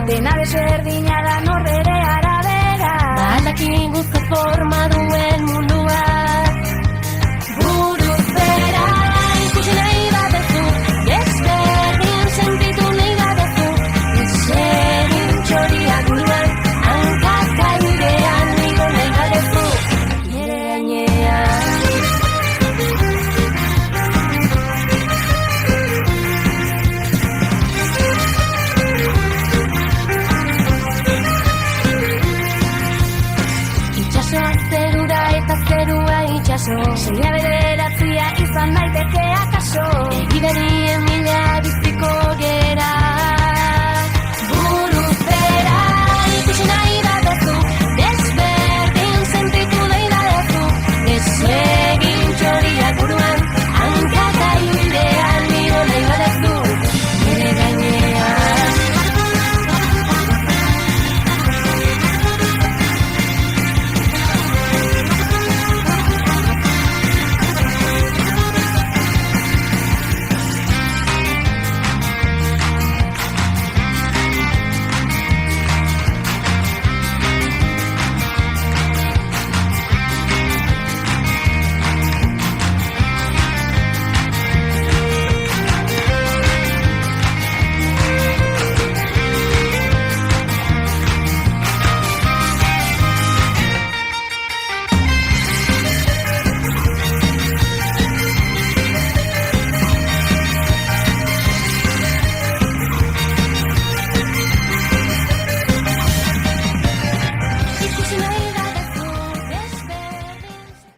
dena desberdina da norrere arabera. Badakin guzti forma duen munduak buruz bera ikusi nahi badezu, desberdin sentitu nahi badezu, izegin txoriak buruan, hankak airean igo nahi badezu, nire gainean. Itxasoa zerura eta zerua itxaso, seia bederatzia izan daiteke akaso, egiberien mila biziko gera.